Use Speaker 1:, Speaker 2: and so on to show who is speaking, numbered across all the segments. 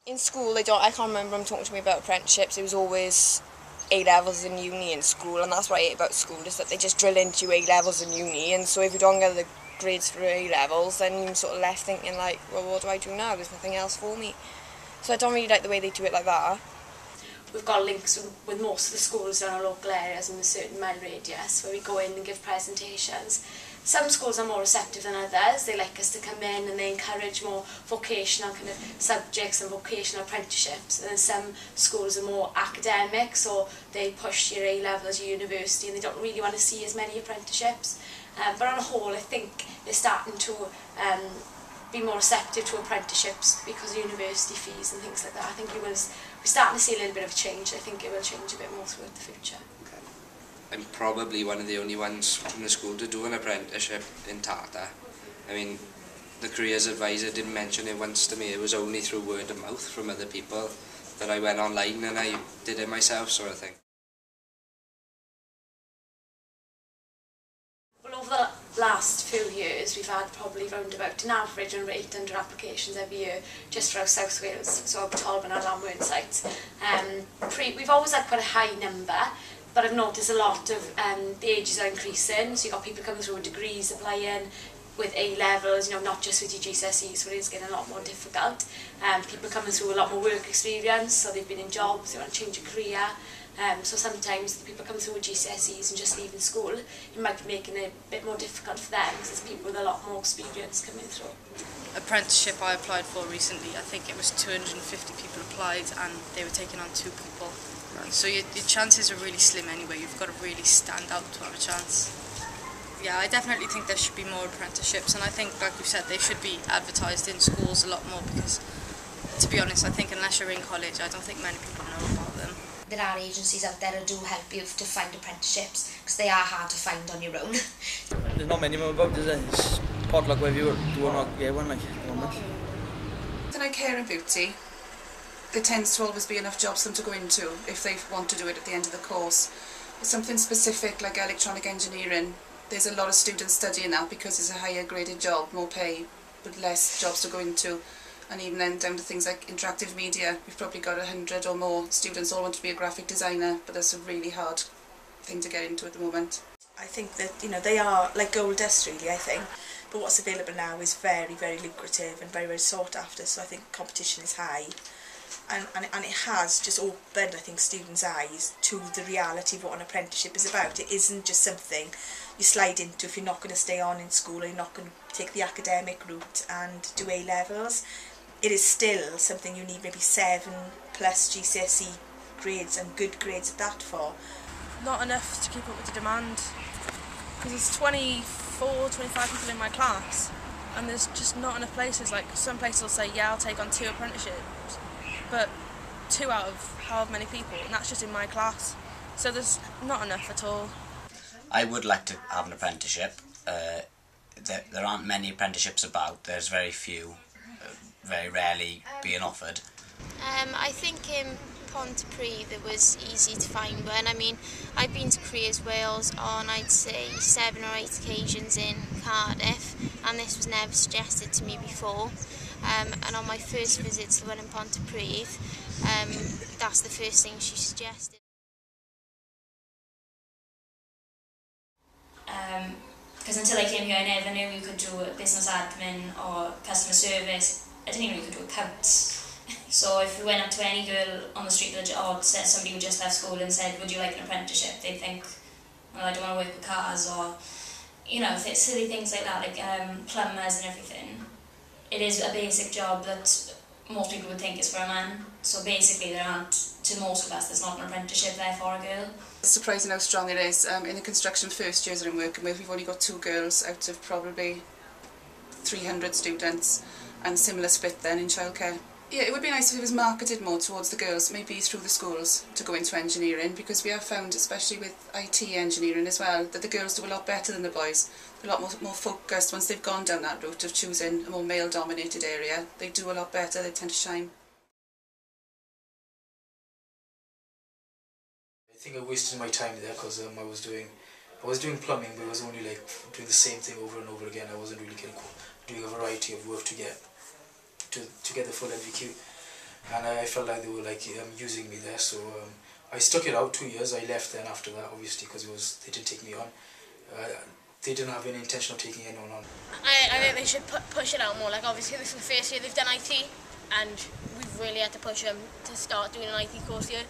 Speaker 1: In school, I can't remember them talking to me about apprenticeships. It was always A-levels and uni in school, and that's what I hate about school, is that they just drill into you A-levels and uni, and so if you don't get the grades for A-levels, then you're sort of left thinking like, well, what do I do now? There's nothing else for me. So I don't really like the way they do it like that.
Speaker 2: We've got links with most of the schools around our local areas in a certain mile radius where we go in and give presentations. Some schools are more receptive than others. They like us to come in and they encourage more vocational kind of subjects and vocational apprenticeships. And then some schools are more academic, so they push your A-levels, your university, and they don't really want to see as many apprenticeships. But on a whole, I think they're starting to be more receptive to apprenticeships because of university fees and things like that. I think we're starting to see a little bit of a change. I think it will change a bit more throughout the future.
Speaker 3: I'm probably one of the only ones in the school to do an apprenticeship in Tata. I mean, the careers advisor didn't mention it once to me. It was only through word of mouth from other people that I went online and I did it myself, sort of thing.
Speaker 2: Well, over the last few years, we've had probably around about an average of 800 applications every year just for our South Wales, so our Talbot and our Lamwern sites. We've always had quite a high number, but I've noticed a lot of the ages are increasing, so you've got people coming through with degrees applying, with A-levels, you know, not just with your GCSEs, so it is getting a lot more difficult. People coming through a lot more work experience, so they've been in jobs, they want to change a career. So sometimes the people coming through with GCSEs and just leaving school, it might be making it a bit more difficult for them because there's people with a lot more experience coming through.
Speaker 4: Apprenticeship I applied for recently, I think it was 250 people applied and they were taking on 2 people. Right. So your chances are really slim anyway. You've got to really stand out to have a chance. Yeah, I definitely think there should be more apprenticeships, and I think, like you said, they should be advertised in schools a lot more because, to be honest, I think unless you're in college, I don't think many people know about them.
Speaker 5: There are agencies out there that do help you to find apprenticeships because they are hard to find on your own.
Speaker 6: There's not many more about, is there? It's potluck whether you do or not get one, like, moment.
Speaker 7: Then I care and beauty. There tends to always be enough jobs for them to go into if they want to do it at the end of the course. It's something specific like electronic engineering. There's a lot of students studying that because it's a higher graded job, more pay, but less jobs to go into. And even then down to things like interactive media, we've probably got 100 or more students all want to be a graphic designer, but that's a really hard thing to get into at the moment.
Speaker 8: I think that, you know, they are like gold dust really, I think. But what's available now is very, very lucrative and very, very sought after, so I think competition is high. And it has just opened, I think, students' eyes to the reality of what an apprenticeship is about. It isn't just something you slide into if you're not going to stay on in school or you're not going to take the academic route and do A-levels. It is still something you need maybe 7+ GCSE grades and good grades at that for.
Speaker 9: Not enough to keep up with the demand, because there's 24, 25 people in my class and there's just not enough places. Like some places will say, yeah, I'll take on 2 apprenticeships, but 2 out of however many people, and that's just in my class. So there's not enough at all.
Speaker 10: I would like to have an apprenticeship. There aren't many apprenticeships about, there's very few, very rarely being offered.
Speaker 11: I think in Pontypridd it was easy to find one. I mean, I've been to Careers Wales on, I'd say, 7 or 8 occasions in Cardiff, and this was never suggested to me before. And on my first visit to the one in Pontypridd, that's the first thing she suggested.
Speaker 12: Because until I came here I never knew you could do business admin or customer service. I didn't even know you could do accounts. So if we went up to any girl on the street or somebody who just left school and said, would you like an apprenticeship, they'd think, well, I don't want to work with cars, or, you know, silly things like that, like plumbers and everything. It is a basic job that most people would think is for a man. So basically there aren't, to most of us, there's not an apprenticeship there for a girl.
Speaker 7: It's surprising how strong it is. In the construction first years that I'm working with, we've only got 2 girls out of probably 300 students, and similar split then in childcare. Yeah, it would be nice if it was marketed more towards the girls, maybe through the schools, to go into engineering, because we have found, especially with IT engineering as well, that the girls do a lot better than the boys. They're a lot more focused once they've gone down that route of choosing a more male-dominated area. They do a lot better, they tend to shine.
Speaker 13: I think I wasted my time there because I was doing plumbing, but I was only like doing the same thing over and over again. I wasn't really doing a variety of work to get the full NVQ. and I felt like they were like using me there. So I stuck it out 2 years. I left then after that, obviously, because they didn't take me on. They didn't have any intention of taking anyone on.
Speaker 14: I think they should push it out more. Like obviously this is the first year they've done IT, and we've really had to push them to start doing an IT course here.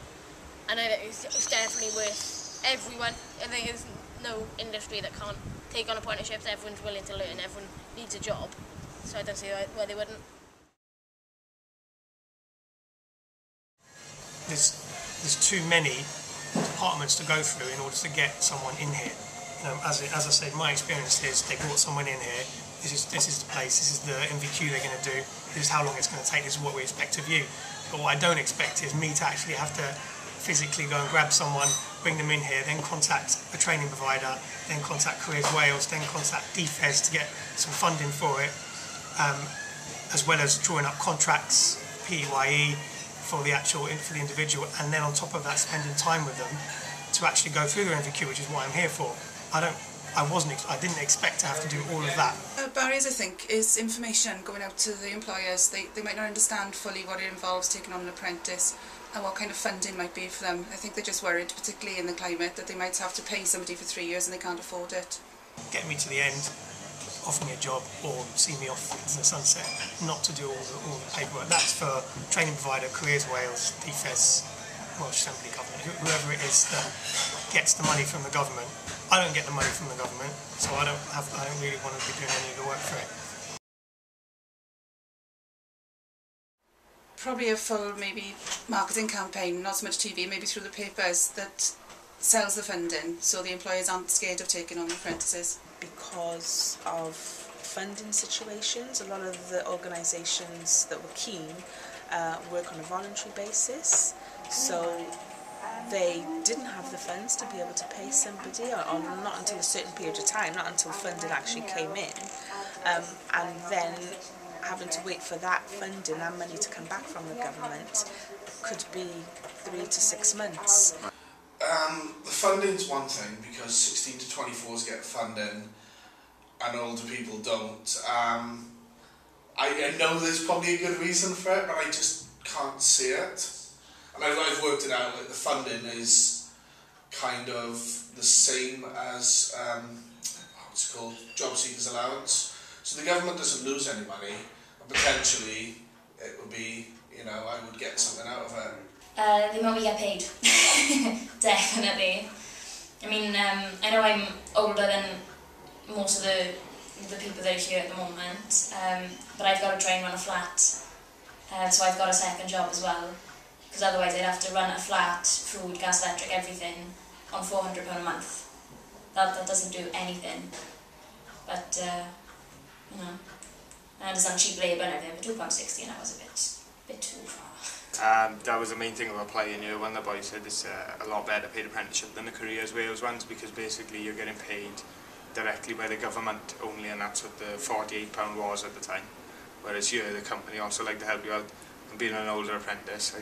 Speaker 14: And I think it's definitely worth everyone. I think there's no industry that can't take on apprenticeships. Everyone's willing to learn. Everyone needs a job. So I don't see why they wouldn't.
Speaker 15: There's too many departments to go through in order to get someone in here. As I said, my experience is they brought someone in here. This is the place. This is the MVQ they're going to do. This is how long it's going to take. This is what we expect of you. But what I don't expect is me to actually have to physically go and grab someone, bring them in here, then contact a training provider, then contact Careers Wales, then contact DFES to get some funding for it, as well as drawing up contracts, PYE for the individual, and then on top of that spending time with them to actually go through their MVQ, which is what I'm here for. I didn't expect to have to do all of that.
Speaker 7: Barriers, I think, is information going out to the employers. They might not understand fully what it involves taking on an apprentice and what kind of funding might be for them. I think they're just worried, particularly in the climate, that they might have to pay somebody for 3 years and they can't afford it.
Speaker 15: Get me to the end, offer me a job, or see me off into the sunset, not to do all the paperwork. That's for training provider, Careers Wales, DFES, Welsh Assembly Government, whoever it is that gets the money from the government. I don't get the money from the government, so I don't really want to be doing any of the work for it.
Speaker 7: Probably a full maybe marketing campaign, not so much TV, maybe through the papers, that sells the funding so the employers aren't scared of taking on the apprentices.
Speaker 8: Because of funding situations, a lot of the organisations that were keen work on a voluntary basis, so they didn't have the funds to be able to pay somebody, or not until a certain period of time, not until funding actually came in, and then having to wait for that funding and money to come back from the government could be 3 to 6 months.
Speaker 16: The funding's one thing, because 16 to 24s get funding and older people don't. I know there's probably a good reason for it, but I just can't see it. And I've worked it out, like the funding is kind of the same as what's it called, job seekers allowance. So the government doesn't lose any money, and potentially it would be, I would get something out of it.
Speaker 12: The amount we get paid, definitely. I mean, I know I'm older than most of the people that are here at the moment, but I've got to try and run a flat, so I've got a second job as well, because otherwise I'd have to run a flat, food, gas, electric, everything, on £400 a month. That doesn't do anything, but, I understand cheap labour and everything, but £2.60 an hour is a bit too far.
Speaker 17: That was the main thing of applying here when the boy said it's a lot better paid apprenticeship than the Careers Wales ones, because basically you're getting paid directly by the government only, and that's what the £48 was at the time. Whereas here the company also like to help you out. And being an older apprentice,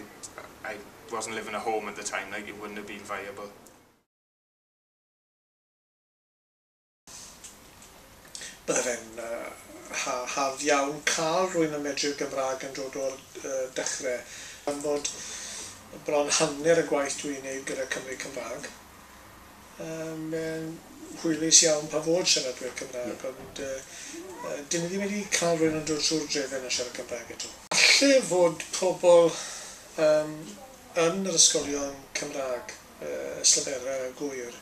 Speaker 17: I wasn't living at home at the time, like it wouldn't have been viable.
Speaker 18: Bydde fe'n hawdd iawn cael rhywun yn medru'r Gymraeg yn dod o'r dechrau. Am fod bron hanner y gwaith dwi'n gwneud gyda Cymru Cymraeg. Mae'n hwylus iawn pa fod siaradwyr Cymraeg, ond dyn ni ddim wedi cael rhywun yn dod trwy'r drefn yn siarad Cymraeg eto. Alle fod pobl yn yr ysgolion Cymraeg, slyferau gwyr,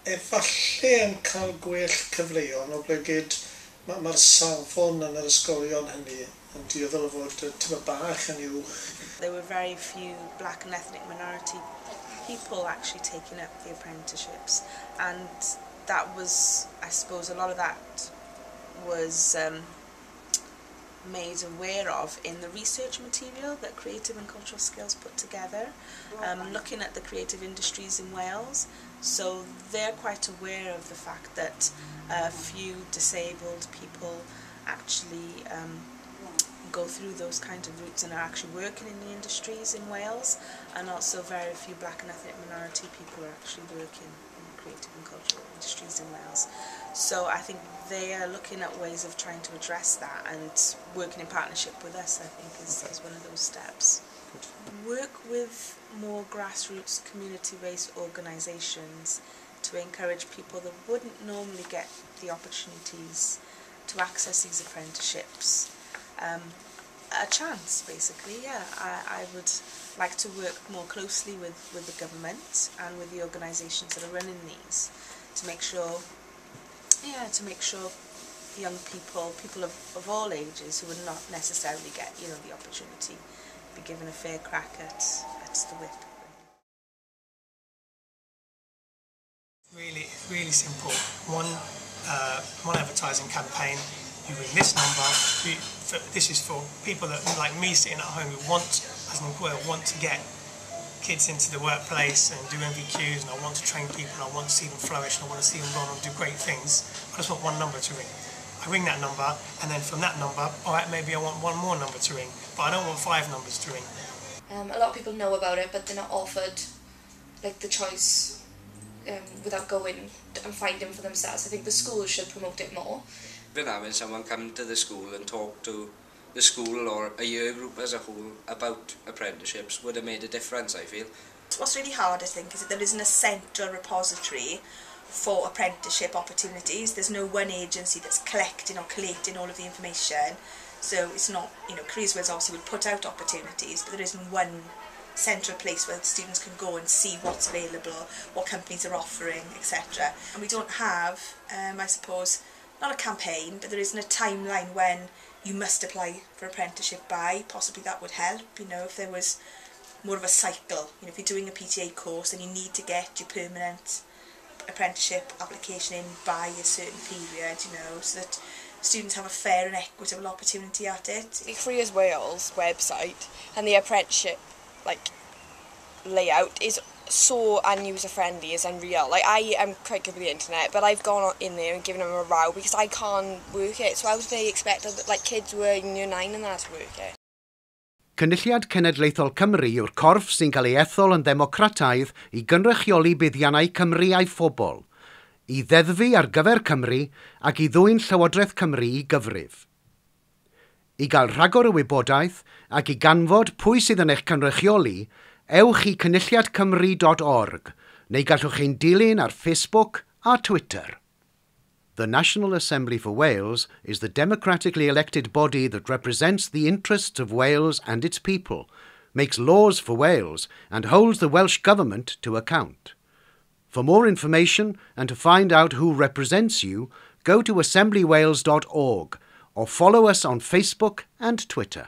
Speaker 18: efallai yn cael gwell cyfleon o blygyd mae'r safon yn yr ysgolion hynny yn dioddol o fod tyma bach yn uwch.
Speaker 8: There were very few black and ethnic minority people actually taking up the apprenticeships, and that was, I suppose, a lot of that was made aware of in the research material that Creative and Cultural Skills put together, looking at the creative industries in Wales. So they're quite aware of the fact that few disabled people actually go through those kind of routes and are actually working in the industries in Wales, and also very few black and ethnic minority people are actually working in creative and cultural industries in Wales. So I think they are looking at ways of trying to address that, and working in partnership with us, I think, is one of those steps. Work with more grassroots community-based organisations to encourage people that wouldn't normally get the opportunities to access these apprenticeships. A chance, basically, yeah. I would like to work more closely with the government and with the organisations that are running these to make sure young people of all ages who would not necessarily get, the opportunity, be given a fair crack at the whip.
Speaker 15: Really simple. One advertising campaign. You ring this number. This is for people that, like me, sitting at home, who as an employer, want to get kids into the workplace and do MVQs, and I want to train people, and I want to see them flourish, and I want to see them go on and do great things. I just want one number to ring. I ring that number, and then from that number, alright, maybe I want one more number to ring, but I don't want 5 numbers to ring.
Speaker 19: A lot of people know about it, but they're not offered the choice without going and finding for themselves. I think the schools should promote it more.
Speaker 3: Even having someone come to the school and talk to the school or a year group as a whole about apprenticeships would have made a difference, I feel.
Speaker 8: What's really hard, I think, is that there isn't a central repository for apprenticeship opportunities. There's no one agency that's collecting or collating all of the information. So it's not, Careers Wales obviously would put out opportunities, but there isn't one central place where students can go and see what's available, what companies are offering, etc. And we don't have, I suppose, not a campaign, but there isn't a timeline when you must apply for apprenticeship by. Possibly that would help, if there was more of a cycle. If you're doing a PTA course and you need to get your permanent apprenticeship application in by a certain period, so that students have a fair and equitable opportunity at it.
Speaker 1: The Careers Wales website and the apprenticeship layout is so user friendly, is unreal. I am quite good with the internet, but I've gone in there and given them a row because I can't work it. So I was very expected that kids were in year 9 and that to work it.
Speaker 20: Cynulliad Cenedlaethol Cymru yw'r corff sy'n cael ei ethol yn ddemocrataidd i gynrychioli buddiannau Cymru a'i phobl, i ddeddfu ar gyfer Cymru ac i ddwyn Llywodraeth Cymru i gyfrif. I gael rhagor o wybodaeth ac i ganfod pwy sydd yn eich cynrychioli, ewch i cynulliadcymru.org neu gallwch ein dilyn ar Facebook a Twitter. The National Assembly for Wales is the democratically elected body that represents the interests of Wales and its people, makes laws for Wales, and holds the Welsh Government to account. For more information and to find out who represents you, go to assemblywales.org or follow us on Facebook and Twitter.